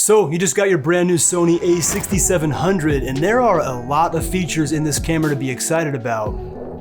So you just got your brand new Sony a6700, and there are a lot of features in this camera to be excited about.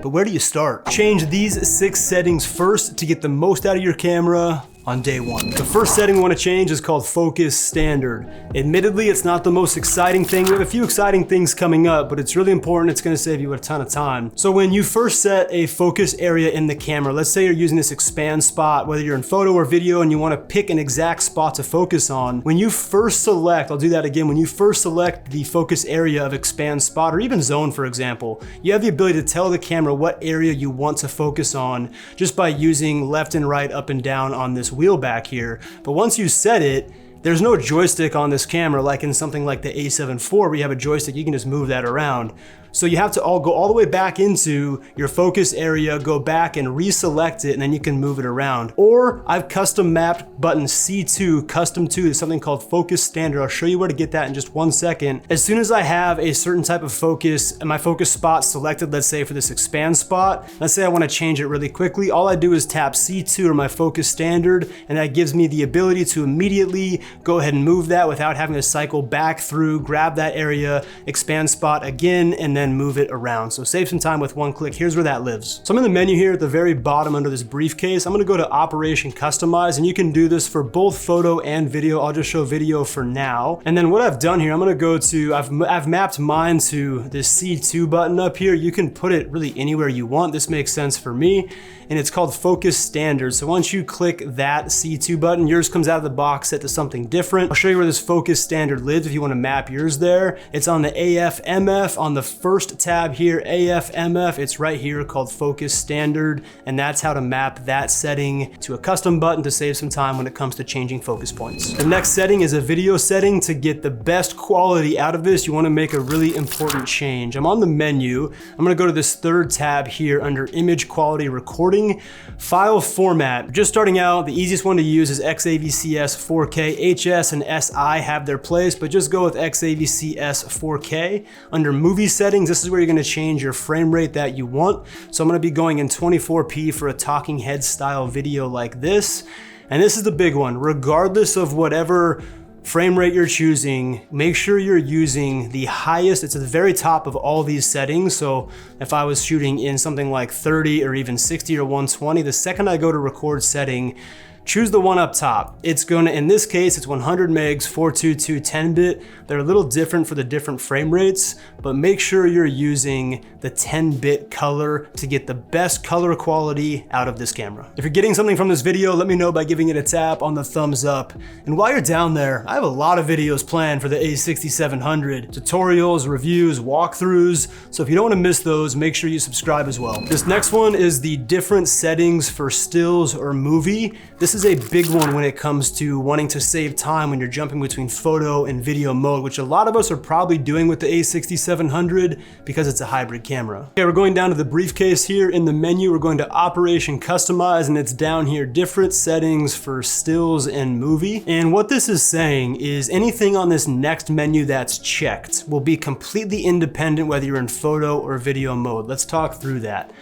But where do you start? Change these 6 settings first to get the most out of your camera on day one. The first setting we want to change is called Focus Standard. Admittedly, it's not the most exciting thing. We have a few exciting things coming up, but it's really important. It's going to save you a ton of time. So when you first set a focus area in the camera, let's say you're using this expand spot, whether you're in photo or video and you want to pick an exact spot to focus on, when you first select, I'll do that again, when you first select the focus area of expand spot or even zone, for example, you have the ability to tell the camera what area you want to focus on just by using left and right, up and down on this wheel back here. But once you set it, there's no joystick on this camera like in something like the A7 IV where you have a joystick, you can just move that around. So you have to go all the way back into your focus area, go back and reselect it, and then you can move it around. Or I've custom mapped button C2, custom to something called Focus Standard. I'll show you where to get that in just 1 second. As soon as I have a certain type of focus and my focus spot selected, let's say for this expand spot, let's say I want to change it really quickly, all I do is tap C2 or my Focus Standard, and that gives me the ability to immediately go ahead and move that without having to cycle back through, grab that area, expand spot again, and then move it around. So save some time with 1 click. Here's where that lives. So I'm in the menu here at the very bottom under this briefcase. I'm gonna go to Operation Customize, and you can do this for both photo and video. I'll just show video for now. And then what I've done here, I'm gonna go to, I've mapped mine to this C2 button up here. You can put it really anywhere you want. This makes sense for me. And it's called Focus Standard. So once you click that C2 button, yours comes out of the box set to something different. I'll show you where this Focus Standard lives if you want to map yours there. It's on the AF/MF on the first tab here, AF/MF. It's right here called Focus Standard, and that's how to map that setting to a custom button to save some time when it comes to changing focus points. The next setting is a video setting. To get the best quality out of this, you want to make a really important change. I'm on the menu. I'm going to go to this 3rd tab here under Image Quality Recording. File format. Just starting out, the easiest one to use is XAVCS 4K. HS and SI have their place, but just go with XAVCS 4K. Under movie settings, this is where you're going to change your frame rate that you want. So I'm going to be going in 24p for a talking head style video like this. And this is the big one. Regardless of whatever frame rate you're choosing, make sure you're using the highest. It's at the very top of all these settings. So if I was shooting in something like 30 or even 60 or 120, the second I go to record setting, choose the one up top. It's gonna, in this case, it's 100 megs, 422 10-bit. They're a little different for the different frame rates, but make sure you're using the 10-bit color to get the best color quality out of this camera. If you're getting something from this video, let me know by giving it a tap on the thumbs up. And while you're down there, I have a lot of videos planned for the a6700. Tutorials, reviews, walkthroughs. So if you don't wanna miss those, make sure you subscribe as well. This next one is the different settings for stills or movie. This is a big one when it comes to wanting to save time when you're jumping between photo and video mode, which a lot of us are probably doing with the a6700 because it's a hybrid camera. Okay, we're going down to the briefcase here. In the menu, we're going to Operation Customize, and it's down here, different settings for stills and movie. And what this is saying is anything on this next menu that's checked will be completely independent whether you're in photo or video mode. Let's talk through that.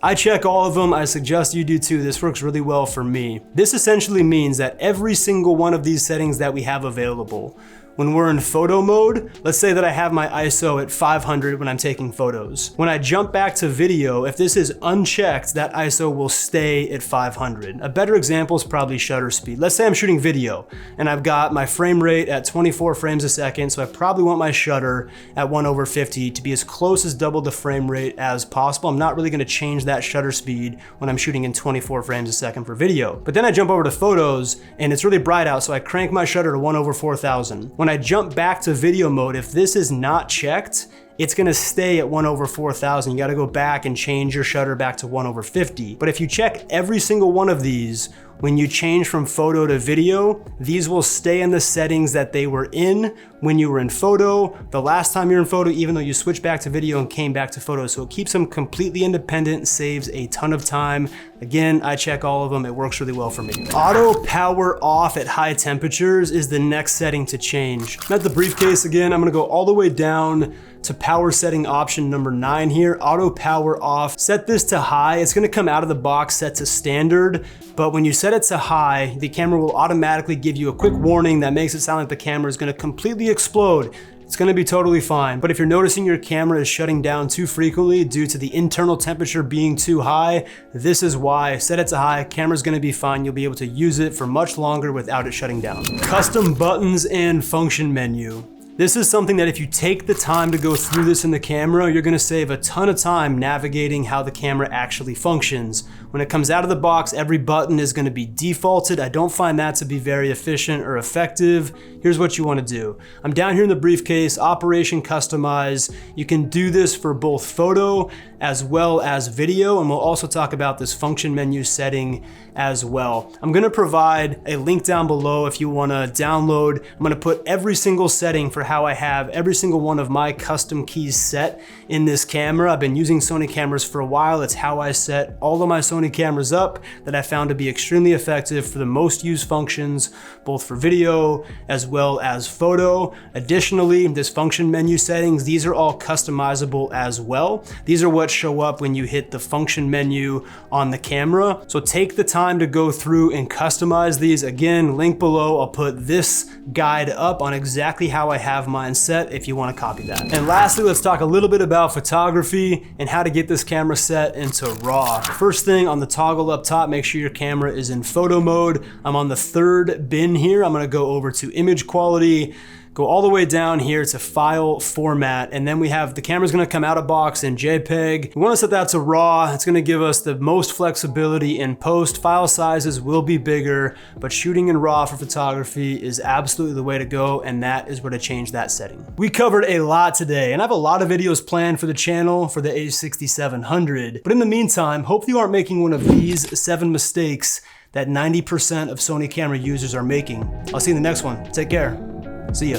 I check all of them. I suggest you do too. This works really well for me. This essentially means that every single one of these settings that we have available, when we're in photo mode, let's say that I have my ISO at 500 when I'm taking photos. When I jump back to video, if this is unchecked, that ISO will stay at 500. A better example is probably shutter speed. Let's say I'm shooting video and I've got my frame rate at 24 frames a second, so I probably want my shutter at 1/50 to be as close as double the frame rate as possible. I'm not really gonna change that shutter speed when I'm shooting in 24 frames a second for video. But then I jump over to photos and it's really bright out, so I crank my shutter to 1/4000. When I jump back to video mode, if this is not checked, it's gonna stay at 1/4000. You gotta go back and change your shutter back to 1/50. But if you check every single one of these, when you change from photo to video, these will stay in the settings that they were in when you were in photo, the last time you're in photo, even though you switched back to video and came back to photo. So it keeps them completely independent, saves a ton of time. Again, I check all of them. It works really well for me. Auto power off at high temperatures is the next setting to change. I'm at the briefcase again. I'm gonna go all the way down to power setting option number 9 here, auto power off. Set this to high. It's gonna come out of the box set to standard, but when you set it to high, the camera will automatically give you a quick warning that makes it sound like the camera is gonna completely explode. It's gonna be totally fine. But if you're noticing your camera is shutting down too frequently due to the internal temperature being too high, this is why. Set it to high, camera's gonna be fine. You'll be able to use it for much longer without it shutting down. Custom buttons and function menu. This is something that if you take the time to go through this in the camera, you're gonna save a ton of time navigating how the camera actually functions. When it comes out of the box, every button is gonna be defaulted. I don't find that to be very efficient or effective. Here's what you wanna do. I'm down here in the briefcase, Operation Customize. You can do this for both photo as well as video, and we'll also talk about this function menu setting as well. I'm gonna provide a link down below if you wanna download. I'm gonna put every single setting for how I have every single one of my custom keys set in this camera. I've been using Sony cameras for a while. It's how I set all of my Sony cameras up that I found to be extremely effective for the most used functions, both for video as well as photo. Additionally, this function menu settings, these are all customizable as well. These are what show up when you hit the function menu on the camera. So take the time to go through and customize these. Again, link below. I'll put this guide up on exactly how I have mine set if you want to copy that. And lastly, let's talk a little bit about photography and how to get this camera set into RAW. First thing on the toggle up top, make sure your camera is in photo mode. I'm on the 3rd bin here. I'm going to go over to image quality, go all the way down here to file format, and then we have the camera's gonna come out of box in JPEG. We wanna set that to RAW. It's gonna give us the most flexibility in post. File sizes will be bigger, but shooting in RAW for photography is absolutely the way to go, and that is where to change that setting. We covered a lot today, and I have a lot of videos planned for the channel for the a6700, but in the meantime, hopefully you aren't making one of these 7 mistakes that 90% of Sony camera users are making. I'll see you in the next one. Take care. See ya.